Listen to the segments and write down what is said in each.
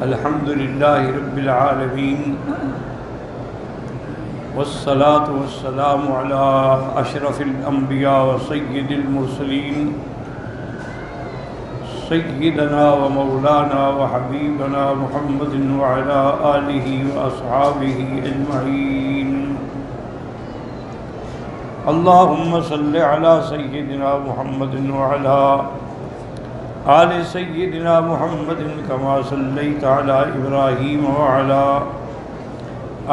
الحمد لله رب العالمين والصلاة والسلام على أشرف الأنبياء وسيد المرسلين سيدنا ومولانا وحبيبنا محمد وعلى آله وأصحابه أجمعين. اللهم صل على سيدنا محمد وعلى آل سيدنا محمد كما صليت على إبراهيم وعلى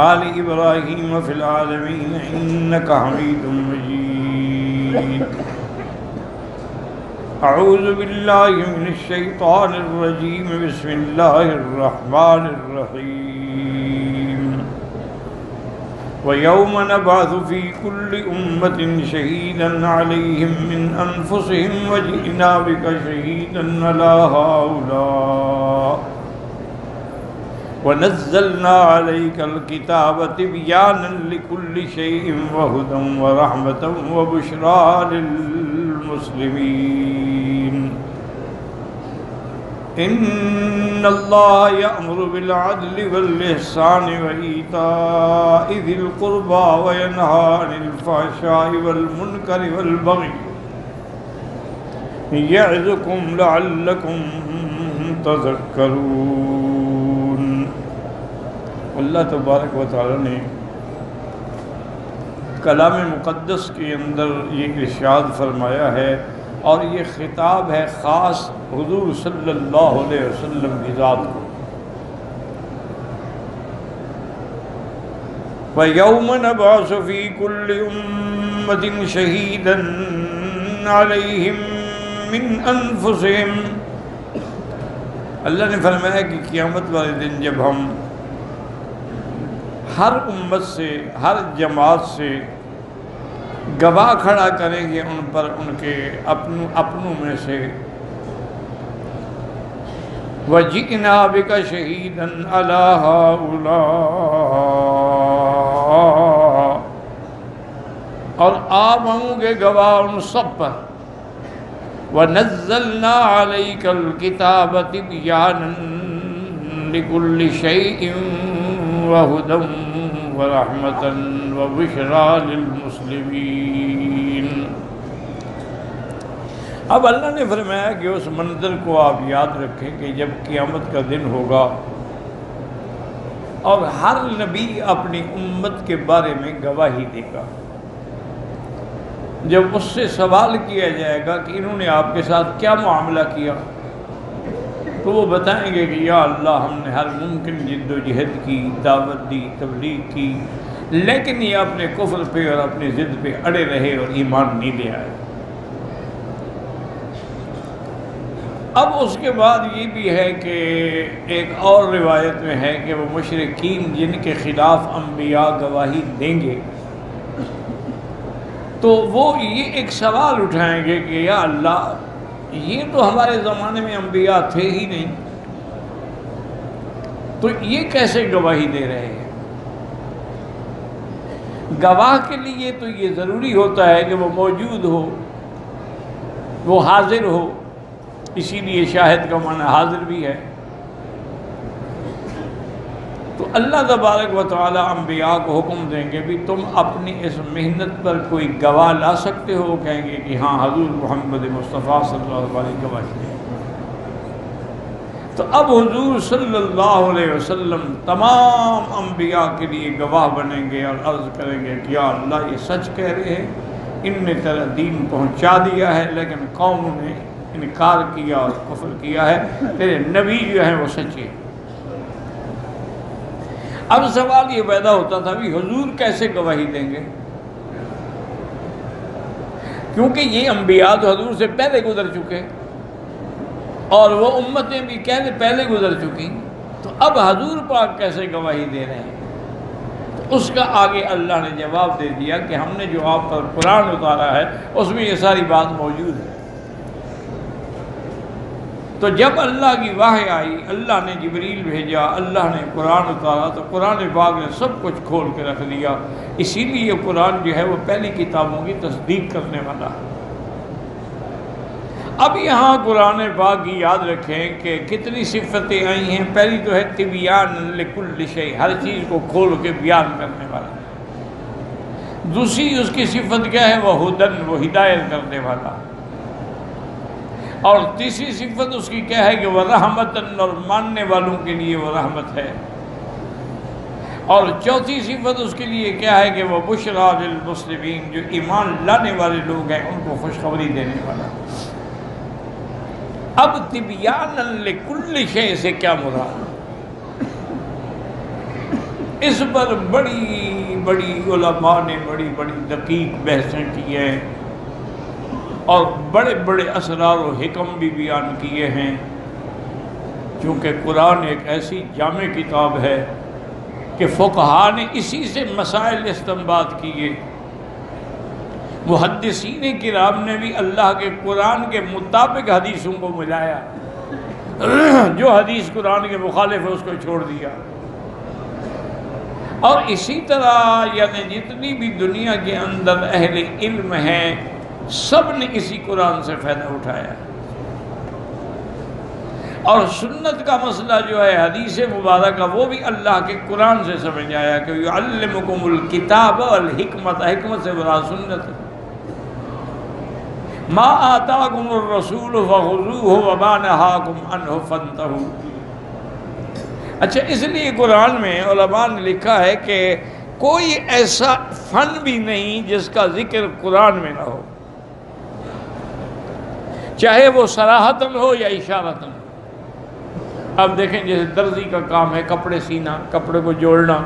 آل إبراهيم في العالمين إنك حميد مجيد. أعوذ بالله من الشيطان الرجيم. بسم الله الرحمن الرحيم. ويوم نبعث في كل أمة شهيدا عليهم من أنفسهم وجئنا بك شهيدا على هؤلاء ونزلنا عليك الكتاب تبيانا لكل شيء وهدى ورحمة وبشرى للمسلمين. إن الله يأمر بالعدل والإحسان وإيتاء ذي القربى وينهى عن الفحشاء والمنكر والبغي يعظكم لعلكم تذكرون. اللہ تبارک و تعالی نے کلام مقدس کے اندر یہ ارشاد فرمایا ہے، اور یہ خطاب ہے خاص حضور صلی اللہ علیہ وسلم کی ذات کو. وَيَوْمَ نَبْعَثُ فِي كُلِّ أُمَّةٍ شَهِيدًا عَلَيْهِمْ مِنْ أَنفُسِهِمْ. اللہ نے فرمایا کہ قیامت والے دن جب ہم ہر امت سے، ہر جماعت سے گواہ کھڑا کریں گے ان پر، ان کے اپنوں میں سے. وَجِئْنَا بِكَ شَهِيدًا عَلَى هَؤُلَاءِ، اور آپ ہوں گے گواہ ان سب پر. وَنَزَّلْنَا عَلَيْكَ الْكِتَابَ تِبْيَانًا لِكُلِّ شَيْءٍ وَهُدًى وَرَحْمَةً وَبُشْرَى لِلْمُسْلِمِينَ. اب اللہ نے فرمایا کہ اس منظر کو آپ یاد رکھیں کہ جب قیامت کا دن ہوگا اور ہر نبی اپنی امت کے بارے میں گواہی دے گا. جب اس سے سوال کیا جائے گا کہ انہوں نے آپ کے ساتھ کیا معاملہ کیا، تو وہ بتائیں گے کہ یا اللہ ہم نے ہر ممکن جد و جہد کی، دعوت دی، تبلیغ کی، لیکن یہ اپنے کفر پہ اور اپنی ضد پہ اڑے رہے اور ایمان نہیں لے آئے. اب اس کے بعد یہ بھی ہے کہ ایک اور روایت میں ہے کہ وہ مشرکین جن کے خلاف انبیاء گواہی دیں گے تو وہ یہ ایک سوال اٹھائیں گے کہ یا اللہ یہ تو ہمارے زمانے میں انبیاء تھے ہی نہیں، تو یہ کیسے گواہی دے رہے ہیں؟ گواہ کے لیے تو یہ ضروری ہوتا ہے کہ وہ موجود ہو، وہ حاضر ہو، اسی لیے شاہد کا معنی حاضر بھی ہے. تو اللہ تبارک و تعالی انبیاء کو حکم دیں گے بھی تم اپنی اس محنت پر کوئی گواہ لا سکتے ہو؟ وہ کہیں گے کہ ہاں حضور محمد مصطفیٰ صلی اللہ علیہ وسلم گواہی دیں. تو اب حضور صلی اللہ علیہ وسلم تمام انبیاء کے لیے گواہ بنیں گے اور عرض کریں گے کہ یا اللہ یہ سچ کہہ رہے ہیں، ان نے تیرا دین پہنچا دیا ہے لیکن قوموں نے انکار کیا اور کفر کیا ہے، تیرے نبی جو ہیں وہ سچے. اب سوال یہ پیدا ہوتا تھا بھی حضور کیسے گواہی دیں گے، کیونکہ یہ انبیاء تو حضور سے پہلے گزر چکے اور وہ امتیں بھی پہلے گزر چکی، تو اب حضور پاک کیسے گواہی دے رہے ہیں؟ تو اس کا آگے اللہ نے جواب دے دیا کہ ہم نے جو آپ پر قرآن اتارا ہے اس میں یہ ساری بات موجود ہے. تو جب اللہ کی وحی آئی، اللہ نے جبریل بھیجا، اللہ نے قرآن اتارا، تو قرآن پاک نے سب کچھ کھول کے رکھ دیا. اسی لیے قرآن جو ہے وہ پہلی کتابوں کی تصدیق کرنے والا ہے. اب یہاں قرآن پاک کی یاد رکھیں کہ کتنی صفتیں آئی ہیں. پہلی تو ہے تبیان لکل شیء، ہر چیز کو کھول کے بیان کرنے والا. دوسری اس کی صفت کیا ہے؟ وہ ہدن، وہ ہدایت کرنے والا. اور تیسری صفت اس کی کیا ہے کہ وہ رحمتن، اور ماننے والوں کے لیے وہ رحمت ہے. اور چوتھی صفت اس کے لیے کیا ہے کہ وہ بشریٰ للمسلمین، جو ایمان لانے والے لوگ ہیں ان کو خوشخبری دینے والا. اب تبیانا لکل شیء سے کیا مراد؟ اس پر بڑی بڑی علماء نے بڑی بڑی دقیق بحثیں کی ہیں اور بڑے بڑے اسرار و حکم بھی بیان کیے ہیں. چونکہ قرآن ایک ایسی جامع کتاب ہے کہ فقہا نے اسی سے مسائل استنباط کیے. محدثین کرام نے بھی اللہ کے قرآن کے مطابق حدیثوں کو ملایا، جو حدیث قرآن کے مخالف ہے اس کو چھوڑ دیا. اور اسی طرح یعنی جتنی بھی دنیا کے اندر اہل علم ہیں سب نے اسی قرآن سے فائدہ اٹھایا. اور سنت کا مسئلہ جو ہے حدیث مبارکہ وہ بھی اللہ کے قرآن سے سمجھ آیا کہ یعلمکم الکتاب والحکمت، حکمت سے مراد سنت. ما آتاکم الرسول فخذوہ وما نہاکم عنہ فانتہوا. اچھا، اس لیے قرآن میں علماء نے لکھا ہے کہ کوئی ایسا فن بھی نہیں جس کا ذکر قرآن میں نہ ہو، چاہے وہ صراحتاً ہو یا اشارتاً. اب دیکھیں جیسے درزی کا کام ہے، کپڑے سینا، کپڑے کو جوڑنا،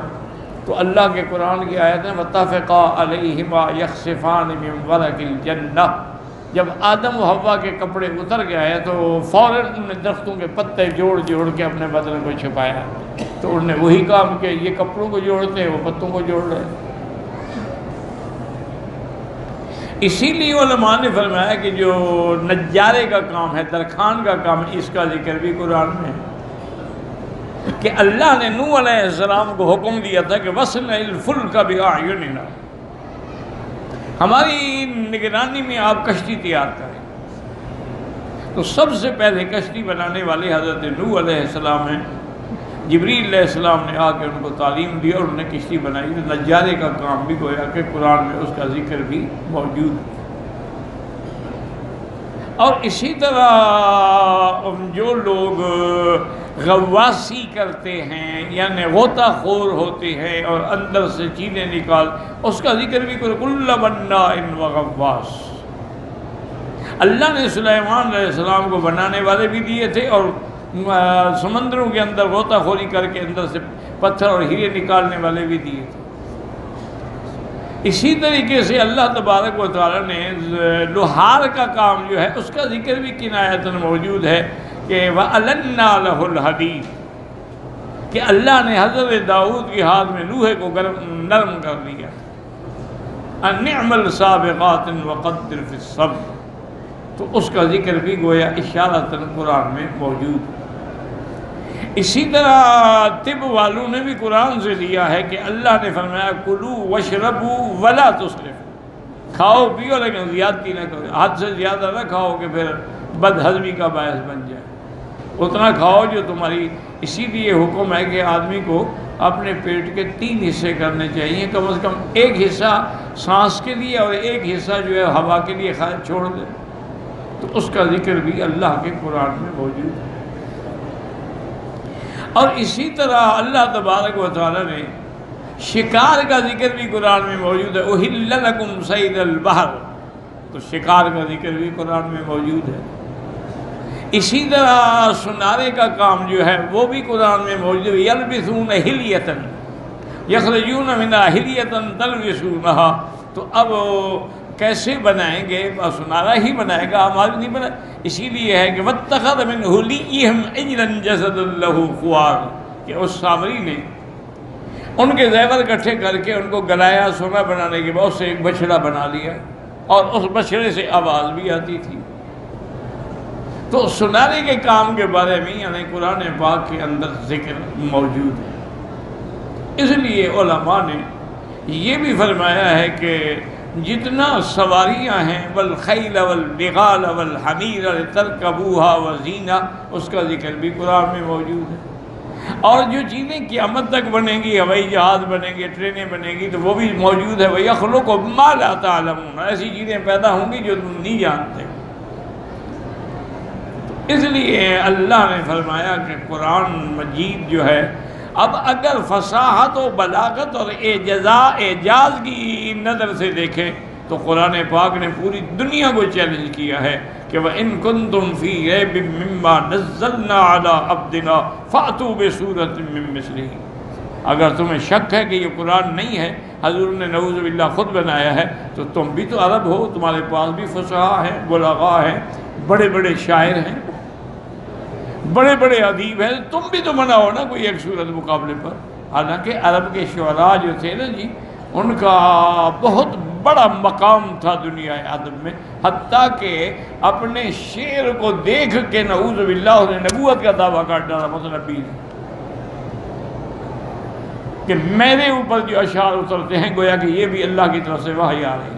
تو اللہ کے قرآن کی آیت ہے وَاتَّفَقَا عَلَيْهِمَا يَخْصِفَانِ مِنْ وَرَقِ الْجَنَّةِ. جب آدم و حوا کے کپڑے اتر گئے تو فوراً انہوں نے درختوں کے پتے جوڑ جوڑ کے اپنے بدن کو چھپایا. تو انہوں نے وہی کام کیا، یہ کپڑوں کو جوڑتے ہیں، وہ پتوں کو جوڑ رہے. اسی لیے علماء نے فرمایا کہ جو نجارے کا کام ہے، درخان کا کام ہے، اس کا ذکر بھی قرآن میں ہے کہ اللہ نے نوح علیہ السلام کو حکم دیا تھا کہ وَصْنَعِ الْفُلْكَ بِأَعْيُنِنَا، ہماری نگرانی میں آپ کشتی تیار کریں. تو سب سے پہلے کشتی بنانے والے حضرت نوح علیہ السلام ہیں. جبریل علیہ السلام نے آ کے ان کو تعلیم دی اور انہوں نے کشتی بنائی. تو نجارے کا کام بھی گویا کہ قرآن میں اس کا ذکر بھی موجود ہے. اور اسی طرح جو لوگ غواصی کرتے ہیں یعنی غوطہ خور ہوتے ہیں اور اندر سے چیزیں نکال، اس کا ذکر بھی کل بناء وغواص. اللہ نے سلیمان علیہ السلام کو بنانے والے بھی دیے تھے اور سمندروں کے اندر غوطہ خوری کر کے اندر سے پتھر اور ہیرے نکالنے والے بھی دیے تھے. اسی طریقے سے اللہ تبارک و تعالی نے لوہار کا کام جو ہے اس کا ذکر بھی کنایتاً موجود ہے کہ وَأَلَنَّا لَهُ الْحَدِيدَ، کہ اللہ نے حضرت داؤد کے ہاتھ میں لوہے کو نرم کر دیا. اَنِّعْمَ السَّابِغَاتٍ وَقَدِّرْ فِي الصَّبْرِ، تو اس کا ذکر بھی گویا اشارتاً قرآن میں موجود ہے. اسی طرح طب والوں نے بھی قرآن سے لیا ہے کہ اللہ نے فرمایا کلوا واشربوا ولا تسرفوا، کھاؤ پیو لیکن زیادتی نہ کرو، حد سے زیادہ نہ کھاؤ کہ پھر بد ہضمی کا باعث بن جائے. اتنا کھاؤ جو تمہاری. اسی لیے حکم ہے کہ آدمی کو اپنے پیٹ کے 3 حصے کرنے چاہیے، کم از کم ایک حصہ سانس کے لیے اور ایک حصہ جو ہے ہوا کے لیے چھوڑ دے. تو اس کا ذکر بھی اللہ کے قرآن میں موجود ہے. اور اسی طرح اللہ تبارک و تعالی نے شکار کا ذکر بھی قرآن میں موجود ہے. احل لکم صید البحر، تو شکار کا ذکر بھی قرآن میں موجود ہے. اسی طرح سنارے کا کام جو ہے وہ بھی قرآن میں موجود ہے. یلبسون حلیۃ یخرجون منہا حلیۃ تلبسونہا، تو اب کیسے بنائیں گے؟ سنارا ہی بنائے گا، ہمارے نہیں بنائے. اسی لیے ہے کہ وَاتَّخَذَ مِنْ حُلِيِّهِمْ عِجْلًا جَسَدًا لَهُ خُوَارٌ، کہ اس سامری نے ان کے زیور اکٹھے کر کے ان کو گلایا، سونا بنانے کے بعد سے ایک بچڑا بنا لیا اور اس بچڑے سے آواز بھی آتی تھی. تو سنارے کے کام کے بارے میں یعنی قرآن پاک کے اندر ذکر موجود ہے. اس لیے علماء نے یہ بھی فرمایا ہے کہ جتنا سواریاں ہیں والخیل والبغال والحمیر لترکبوها وزینہ، اس کا ذکر بھی قرآن میں موجود ہے۔ اور جو چیزیں قیامت تک بنیں گی، ہوائی جہاز بنیں گے، ٹرینیں بنیں گی، تو وہ بھی موجود ہے۔ وَيَخْلُقُ مَا لَا تَعْلَمُونَ، ایسی چیزیں پیدا ہوں گی جو تم نہیں جانتے۔ اس لیے اللہ نے فرمایا کہ قرآن مجید جو ہے، اب اگر فصاحت و بلاغت اور اعجاز کی نظر سے دیکھیں تو قرآن پاک نے پوری دنیا کو چیلنج کیا ہے کہ وَإِن كُنتُمْ فِي رَيْبٍ مِّمَّا نَزَّلْنَا عَلَىٰ عَبْدِنَا فَأْتُوا بِسُورَةٍ مِّن مِّثْلِهِ، اگر تمہیں شک ہے کہ یہ قرآن نہیں ہے، حضور نے نعوذ باللہ خود بنایا ہے، تو تم بھی تو عرب ہو، تمہارے پاس بھی فصحاء ہیں، بلغاء ہیں، بڑے بڑے شاعر ہیں، بڑے بڑے ادیب ہیں، تم بھی تو بناؤ نا کوئی ایک صورت مقابلے پر۔ حالانکہ عرب کے شعراء جو تھے نا جی، ان کا بہت بڑا مقام تھا دنیا ادب میں، حتیٰ کہ اپنے شعر کو دیکھ کے نعوذ باللہ نے نبوت کا دعویٰ کر ڈالا متنبی نے، کہ میرے اوپر جو اشعار اترتے ہیں گویا کہ یہ بھی اللہ کی طرف سے وحی آ رہی ہے۔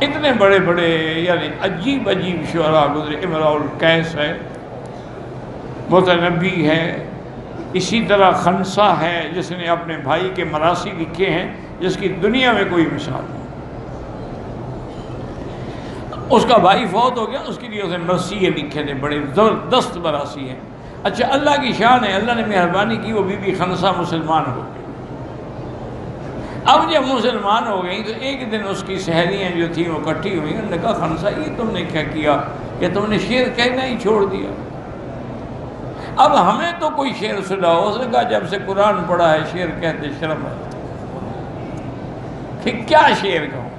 اتنے بڑے بڑے یعنی عجیب عجیب شعراء گزرے، امراء القیس ہے، متنبی ہے، اسی طرح خنسا ہے جس نے اپنے بھائی کے مراثی لکھے ہیں جس کی دنیا میں کوئی مثال نہیں۔ اس کا بھائی فوت ہو گیا، اس کے لیے اس نے مرثیے لکھے تھے، بڑے زبردست مراثی ہیں۔ اچھا، اللہ کی شان ہے، اللہ نے مہربانی کی، وہ بی بی خنسا مسلمان ہو گئی۔ اب جب مسلمان ہو گئی تو ایک دن اس کی سہیلیاں جو تھیں وہ اکٹھی ہوئی، انہوں نے کہا خنسا یہ تم نے کیا کیا کہ تم نے شعر کہنا ہی چھوڑ دیا، اب ہمیں تو کوئی شعر سناؤ۔ اس نے کہا جب سے قرآن پڑھا ہے شعر کہتے شرم ہے، کہ کیا شعر کہوں،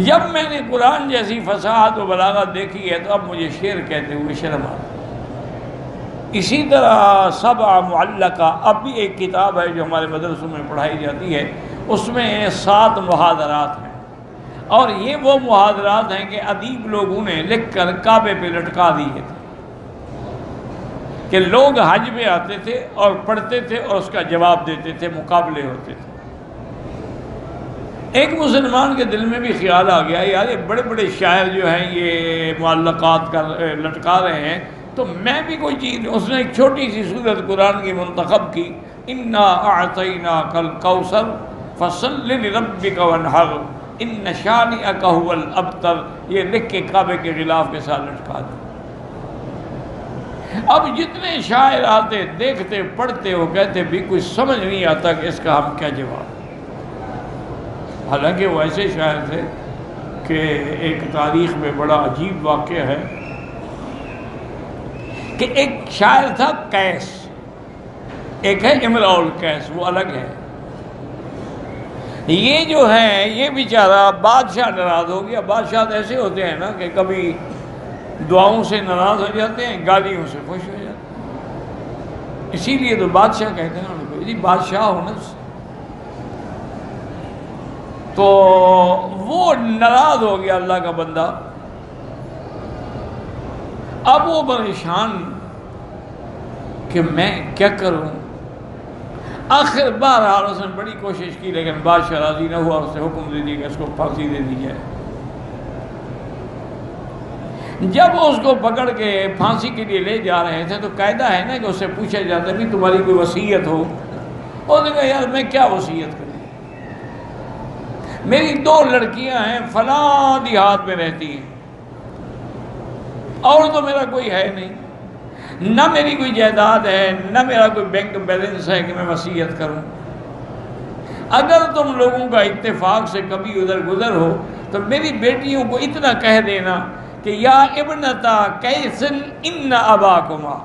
جب میں نے قرآن جیسی فصاحت و بلاغت دیکھی ہے تو اب مجھے شعر کہتے ہوئے شرم آتا۔ اسی طرح سبع معلقہ، اب بھی ایک کتاب ہے جو ہمارے مدرسوں میں پڑھائی جاتی ہے، اس میں 7 محاضرات ہیں، اور یہ وہ محاضرات ہیں کہ ادیب لوگوں نے لکھ کر کعبے پہ لٹکا دیے تھے کہ لوگ حج میں آتے تھے اور پڑھتے تھے اور اس کا جواب دیتے تھے، مقابلے ہوتے تھے۔ ایک مسلمان کے دل میں بھی خیال آ گیا یار یہ بڑے بڑے شاعر جو ہیں یہ معلقات لٹکا رہے ہیں تو میں بھی کوئی چیز، اس نے ایک چھوٹی سی سورت قرآن کی منتخب کی، انا اعطیناک الکوثر فصل لربک وانحر ان شانئک ھو الابتر، یہ لکھ کے کعبے کے غلاف کے ساتھ لٹکا دیا۔ اب جتنے شاعر آتے دیکھتے پڑھتے وہ کہتے بھی کوئی سمجھ نہیں آتا کہ اس کا ہم کیا جواب۔ حالانکہ وہ ایسے شاعر تھے کہ ایک تاریخ میں بڑا عجیب واقعہ ہے کہ ایک شاعر تھا قیس، ایک ہے امراء القیس، وہ الگ ہے۔ یہ جو ہے یہ بیچارہ بادشاہ ناراض ہو گیا۔ بادشاہ ایسے ہوتے ہیں نا کہ کبھی دعاؤں سے ناراض ہو جاتے ہیں، گالیوں سے خوش ہو جاتے ہیں، اسی لیے تو بادشاہ کہتے ہیں ان کو، یعنی بادشاہ ہونا۔ تو وہ ناراض ہو گیا اللہ کا بندہ، اب وہ پریشان کہ میں کیا کروں۔ آخر بہرحال اس نے بڑی کوشش کی لیکن بادشاہ راضی نہ ہوا، اس نے حکم دے دیا کہ اس کو پھانسی دے دی جائے۔ جب اس کو پکڑ کے پھانسی کے لیے لے جا رہے تھے تو قاعدہ ہے نا کہ اس سے پوچھا جاتا ہے بھی تمہاری کوئی وصیت ہو؟ اس نے کہا یار میں کیا وصیت کروں، میری 2 لڑکیاں ہیں فلاں دیہات میں رہتی ہیں اور تو میرا کوئی ہے نہیں، نہ میری کوئی جائیداد ہے، نہ میرا کوئی بینک بیلنس ہے کہ میں وصیت کروں۔ اگر تم لوگوں کا اتفاق سے کبھی ادھر گزر ہو تو میری بیٹیوں کو اتنا کہہ دینا کہ یا ابنتا قیس ان اباکما،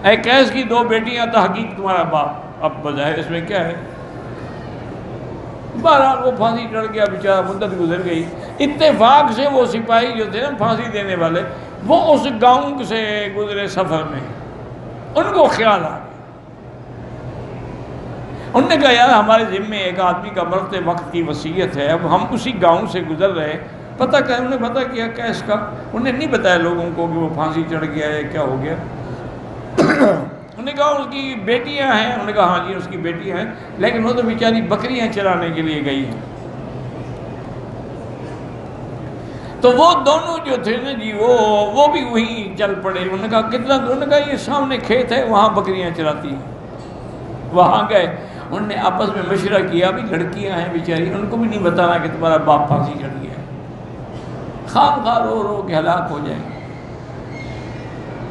اے قیس کی 2 بیٹیاں تحقیق تمہارا باپ۔ اب بظاہر اس میں کیا ہے، بہرحال وہ پھانسی چڑھ گیا بیچارہ، مدت گزر گئی۔ اتفاق سے وہ سپاہی جو تھے نا پھانسی دینے والے، وہ اس گاؤں سے گزرے سفر میں، ان کو خیال آ گیا، انہوں نے کہا یار ہمارے ذمے ایک آدمی کا مرتے وقت کی وصیت ہے، اب ہم اسی گاؤں سے گزر رہے، پتہ کیا انہوں نے پتہ کیا کیس کا، انہیں نہیں بتایا لوگوں کو کہ وہ پھانسی چڑھ گیا ہے کیا ہو گیا۔ انہوں نے کہا اس کی بیٹیاں ہیں؟ انہوں نے کہا ہاں جی اس کی بیٹیاں ہیں، لیکن وہ تو بیچاری بکریاں چرانے کے لیے گئی ہیں۔ تو وہ دونوں جو تھے نا جی وہ بھی وہیں چل پڑے۔ انہوں نے کہا کتنا دور؟ انہوں نے کہا یہ سامنے کھیت ہے، وہاں بکریاں چراتی ہیں۔ وہاں گئے، انہوں نے آپس میں مشورہ کیا، بھی لڑکیاں ہیں بیچاری، ان کو بھی نہیں بتانا کہ تمہارا باپ پھانسی چڑھ گیا ہے، خام خواہ رو رو کے ہلاک ہو جائیں،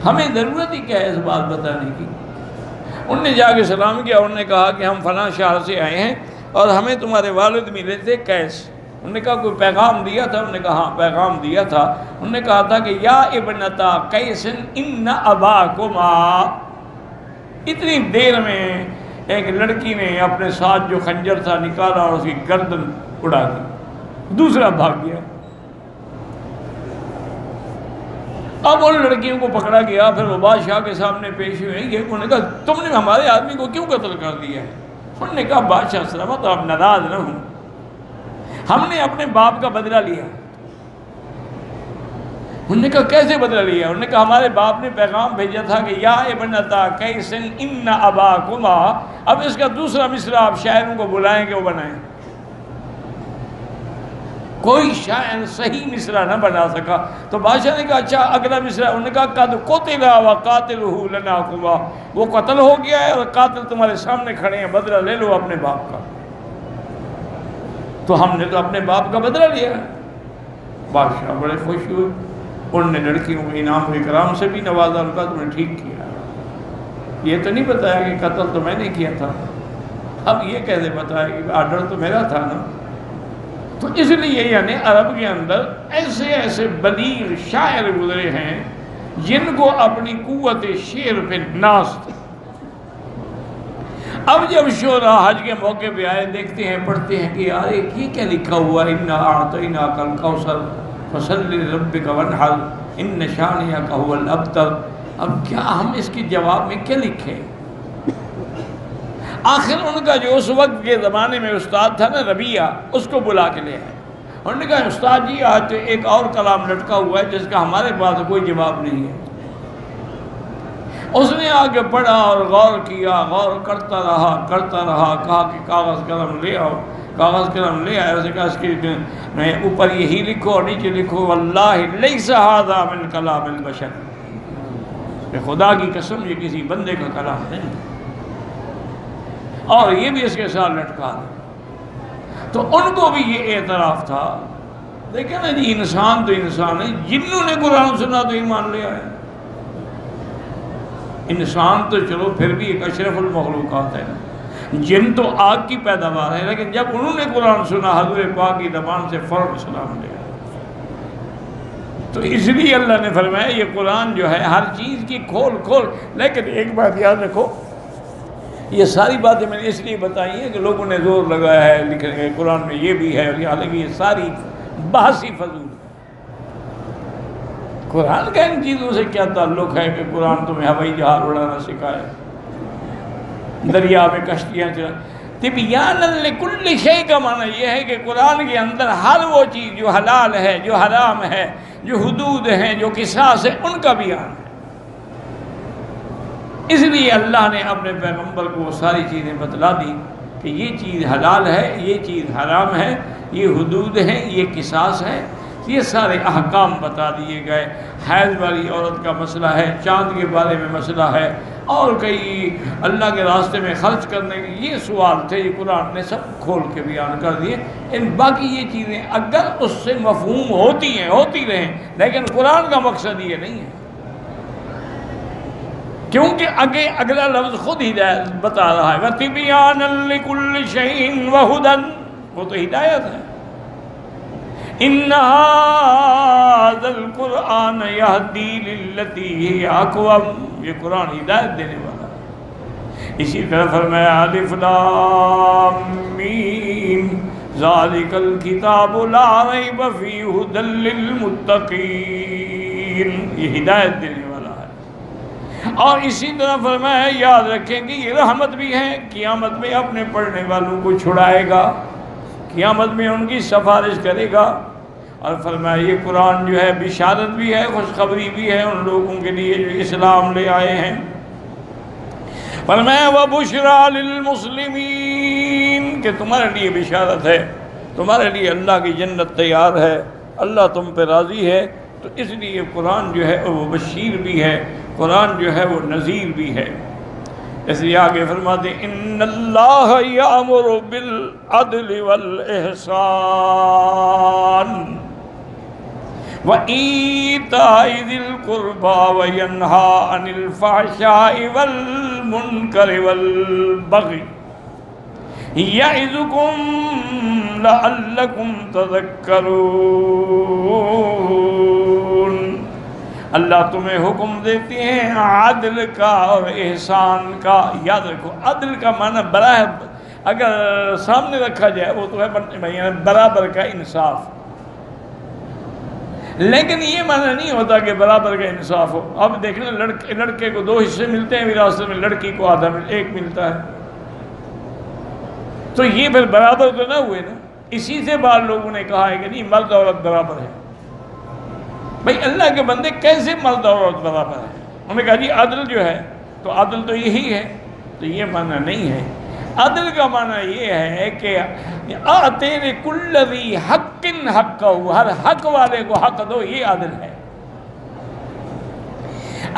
ہمیں ضرورت ہی کیا ہے اس بات بتانے کی۔ انہوں نے جا کے سلام کیا، انہوں نے کہا کہ ہم فلاں شہر سے آئے ہیں اور ہمیں تمہارے والد ملے تھے قیس۔ انہوں نے کہا کوئی پیغام دیا تھا؟ انہوں نے کہا ہاں پیغام دیا تھا۔ انہوں نے کہا تھا کہ یا ابنتا قیس ان اباکما، اتنی دیر میں ایک لڑکی نے اپنے ساتھ جو خنجر تھا نکالا اور اس کی گردن اڑا دی، دوسرا بھاگ گیا۔ اب ان لڑکیوں کو پکڑا گیا، پھر وہ بادشاہ کے سامنے پیش ہوئے۔ یہ انہوں نے کہا تم نے ہمارے آدمی کو کیوں قتل کر دیا ہے؟ انہوں نے کہا بادشاہ سلامت آپ ناراض نہ ہوں، ہم نے اپنے باپ کا بدلہ لیا۔ انہوں نے کہا کیسے بدلہ لیا؟ انہوں نے کہا ہمارے باپ نے پیغام بھیجا تھا کہ یا ابنتا قیس ان اباکما، اب اس کا دوسرا مصرع آپ شاعروں کو بلائیں کہ وہ بنائیں۔ کوئی شاعر صحیح مصرع نہ بنا سکا، تو بادشاہ نے کہا اچھا اگلا مصرع۔ انہوں نے کہا قد قتل وقاتلہ لناکما، وہ قتل ہو گیا ہے اور قاتل تمہارے سامنے کھڑے ہیں، بدلہ لے لو اپنے باپ کا۔ تو ہم نے تو اپنے باپ کا بدلہ لیا۔ بادشاہ بڑے خوش ہوئے، انہوں نے لڑکیوں کو انعام و اکرام سے بھی نوازا، ان کا تم نے ٹھیک کیا، یہ تو نہیں بتایا کہ قتل تو میں نے کیا تھا، اب یہ کیسے بتایا کہ آرڈر تو میرا تھا نا۔ تو اس لیے یعنی عرب کے اندر ایسے ایسے بلیغ شاعر گزرے ہیں جن کو اپنی قوت شعر پہ ناز تھی۔ اب جب شعراء حج کے موقع پہ آئے، دیکھتے ہیں پڑھتے ہیں کہ یار یہ کیا لکھا ہوا ہے، انا اعطیناک الکوثر فصلی لربک وانحر ان شانئک هو الابتر۔ اب کیا ہم اس کے جواب میں کیا لکھیں؟ آخر ان کا جو اس وقت کے زمانے میں استاد تھا نا ربیعہ، اس کو بلا کے لے آئے۔ انہوں نے کہا استاد جی آج تو ایک اور کلام لٹکا ہوا ہے جس کا ہمارے پاس کوئی جواب نہیں ہے۔ اس نے آگے پڑھا اور غور کیا، غور کرتا رہا، کہا کہ کاغذ قلم لے آؤ۔ کاغذ قلم لے آئے، اسے کہا اس کے اوپر یہی لکھو اور نیچے لکھو واللہ لیس ھذا من کلام البشر، خدا کی قسم یہ کسی بندے کا کلام نہیں، اور یہ بھی اس کے ساتھ لٹکا دے۔ تو ان کو بھی یہ اعتراف تھا، دیکھیں نا جی انسان تو انسان ہے، جنوں نے قرآن سنا تو ایمان لے آئے۔ انسان تو چلو پھر بھی ایک اشرف المخلوقات ہے، جن تو آگ کی پیداوار ہے، لیکن جب انہوں نے قرآن سنا حضور پاک کی زبان سے فوراً سلام لے آئے۔ تو اس لیے اللہ نے فرمایا یہ قرآن جو ہے ہر چیز کی کھول کھول، لیکن ایک بات یاد رکھو، یہ ساری باتیں میں نے اس لیے بتائی ہیں کہ لوگوں نے زور لگایا ہے لکھنے کے قرآن میں یہ بھی ہے، حالانکہ یہ ساری بحثی فضول ہے۔ قرآن کا ان چیزوں سے کیا تعلق ہے کہ قرآن تمہیں ہوائی جہاز اڑانا سکھائے، دریا میں کشتیاں چلا۔ تبیانا لکل شیء کا معنی یہ ہے کہ قرآن کے اندر ہر وہ چیز جو حلال ہے، جو حرام ہے، جو حدود ہیں، جو قصاص ہے، ان کا بیان ہے۔ اس لیے اللہ نے اپنے پیغمبر کو وہ ساری چیزیں بتلا دی کہ یہ چیز حلال ہے، یہ چیز حرام ہے، یہ حدود ہیں، یہ قصاص ہے، یہ سارے احکام بتا دیے گئے۔ حیض والی عورت کا مسئلہ ہے، چاند کے بارے میں مسئلہ ہے، اور کئی اللہ کے راستے میں خرچ کرنے کے یہ سوال تھے، یہ قرآن نے سب کھول کے بیان کر دیے۔ ان باقی یہ چیزیں اگر اس سے مفہوم ہوتی ہیں، ہوتی رہیں، لیکن قرآن کا مقصد یہ نہیں ہے، کیونکہ اگلا لفظ خود ہدایت بتا رہا ہے، وَتِبْيَانًا لِكُلِّ شَيْءٍ وَهُدًى، وہ تو ہدایت ہے۔ إِنَّ هَذَا الْقُرْآنَ يَهْدِي لِلَّتِي هِيَ أَقْوَمُ، یہ قرآن ہدایت دینے والا ہے۔ اسی طرح فرمایا الف لام میم ذَلِكَ الْكِتَابُ لَا رَيْبَ فِيهِ هُدًى لِّلْمُتَّقِينَ، یہ ہدایت دینے والا ہے۔ اور اسی طرح فرمایا یاد رکھیں کہ یہ رحمت بھی ہے، قیامت میں اپنے پڑھنے والوں کو چھڑائے گا، قیامت میں ان کی سفارش کرے گا۔ اور فرمایا یہ قرآن جو ہے بشارت بھی ہے، خوشخبری بھی ہے ان لوگوں کے لیے جو اسلام لے آئے ہیں۔ فرمایا وَبُشْرَى لِلْمُسْلِمِينَ کہ تمہارے لیے بشارت ہے، تمہارے لیے اللہ کی جنت تیار ہے، اللہ تم پہ راضی ہے۔ تو اس لیے قرآن جو ہے وہ بشیر بھی ہے، قرآن جو ہے وہ نذیر بھی ہے۔ اس لیے آگے فرماتے ہیں ان اللہ یامر بالعدل والاحسان وَإِيتَاءِ ذِي الْقُرْبَى وَيَنْهَى عَنِ الْفَحْشَاءِ وَالْمُنكَرِ وَالْبَغْيِ يَعِظُكُمْ لَعَلَّكُمْ تَذَكَّرُونَ۔ اللہ تمہیں حکم دیتے ہیں عدل کا اور احسان کا۔ یاد رکھو عدل کا معنی اگر سامنے رکھا جائے وہ تو ہے برابر کا انصاف، لیکن یہ معنی نہیں ہوتا کہ برابر کا انصاف ہو۔ اب دیکھیں لڑکے کو 2 حصے ملتے ہیں وراثت میں، لڑکی کو آدھا ایک ملتا ہے، تو یہ پھر برابر تو نہ ہوئے نا۔ اسی سے بعض لوگوں نے کہا ہے کہ نہیں مرد عورت برابر ہے۔ بھئی اللہ کے بندے کیسے مرد اور عورت برابر ہے؟ انہوں نے کہا جی عدل جو ہے تو عدل تو یہی ہے، تو یہ معنی نہیں ہے۔ عدل کا معنی یہ ہے کہ آتے لکل ذی حق حقہ، ہر حق والے کو حق دو، یہ عدل ہے۔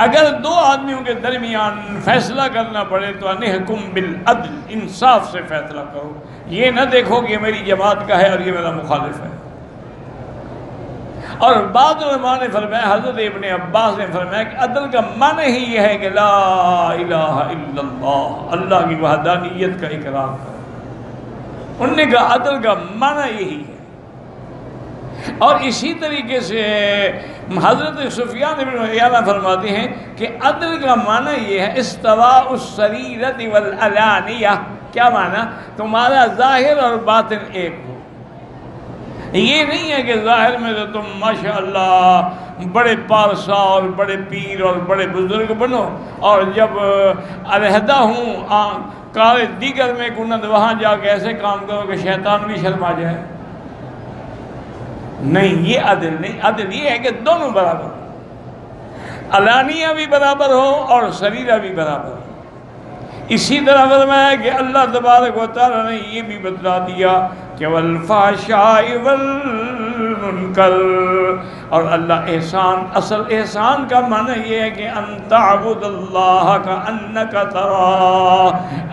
اگر 2 آدمیوں کے درمیان فیصلہ کرنا پڑے تو انحکم بالعدل، انصاف سے فیصلہ کرو، یہ نہ دیکھو کہ میری جماعت کا ہے اور یہ میرا مخالف ہے۔ اور بعض علماء نے فرمایا، حضرت ابن عباس نے فرمایا کہ عدل کا معنی ہی یہ ہے کہ لا الہ الا اللہ، اللہ کی وحدانیت کا اقرار کرو۔ انہوں نے کہا عدل کا معنی یہی ہے۔ اور اسی طریقے سے حضرت سفیان بن عیینہ فرماتے ہیں کہ عدل کا معنی یہ ہے استواء السریرۃ والعلانیہ۔ کیا معنی؟ تمہارا ظاہر اور باطن ایک ہو۔ یہ نہیں ہے کہ ظاہر میں تو تم ماشاءاللہ بڑے پارسا اور بڑے پیر اور بڑے بزرگ بنو، اور جب علیحدہ ہوں کار دیگر میں کنند وہاں جا کے ایسے کام کرو کہ شیطان بھی شرما جائے۔ نہیں، یہ عدل نہیں۔ عدل یہ ہے کہ دونوں برابر ہو، علانیہ بھی برابر ہو اور سریرہ بھی برابر ہو۔ اسی طرح فرمایا کہ اللہ تبارک و تعالیٰ نے یہ بھی بتلا دیا کہ والفحشاء والمنکر، اور اللہ احسان، اصل احسان کا معنی یہ ہے کہ ان تعبد اللہ کأنک تراہ،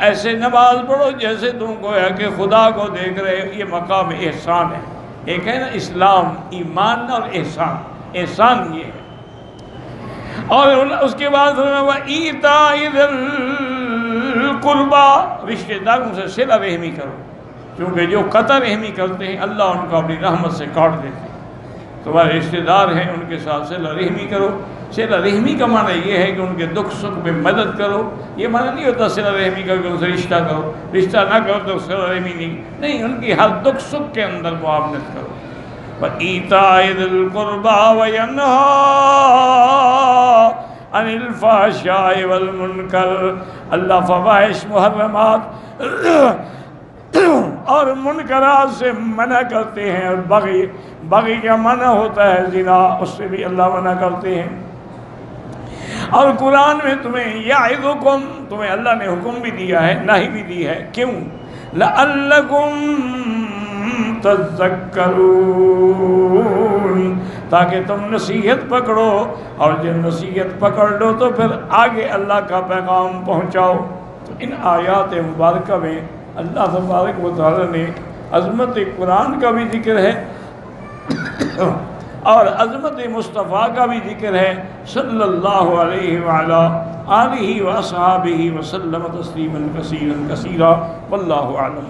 ایسے نماز پڑھو جیسے تم کو ہے کہ خدا کو دیکھ رہے ہو۔ یہ مقام احسان ہے۔ ایک ہے نا اسلام، ایمان اور احسان، احسان یہ ہے۔ اور اس کے بعد وَإِيتَاءِ ذِي الْقُرْبَى، رشتہ داروں سے صلہ رحمی کرو، کیونکہ جو قطع رحمی کرتے ہیں اللہ ان کو اپنی رحمت سے کاٹ دیتے ہیں۔ تمہارے رشتہ دار ہیں ان کے ساتھ صلہ رحمی کرو۔ صلہ رحمی کا معنی یہ ہے کہ ان کے دکھ سکھ میں مدد کرو۔ یہ معنی نہیں ہوتا صلہ رحمی کر کے ان سے رشتہ کرو، رشتہ نہ کرو تو صلہ رحمی نہیں، ان کی ہر دکھ سکھ کے اندر معاونت کرو۔ وَإِيتَاءِ ذِي الْقُرْبَى وَيَنْهَى عَنِ الْفَحْشَاءِ وَالْمُنكَرِ، اللہ فواحش، محرمات اور منکرات سے منع کرتے ہیں۔ اور بغی کا منع ہوتا ہے زنا، اس سے بھی اللہ منع کرتے ہیں۔ اور قرآن میں تمہیں یعظکم، تمہیں اللہ نے حکم بھی دیا ہے، نہی بھی دی ہے۔ کیوں؟ لعلکم تذکرون، تاکہ تم نصیحت پکڑو، اور جب نصیحت پکڑ لو تو پھر آگے اللہ کا پیغام پہنچاؤ۔ تو ان آیات مبارکہ میں اللہ تبارک و تعالی نے عظمت قرآن کا بھی ذکر ہے اور عظمت مصطفیٰ کا بھی ذکر ہے، صلی اللہ علیہ وعلا آلہ و اصحابہ وسلم تسلیما کثیرا کثیرا، واللہ اعلم۔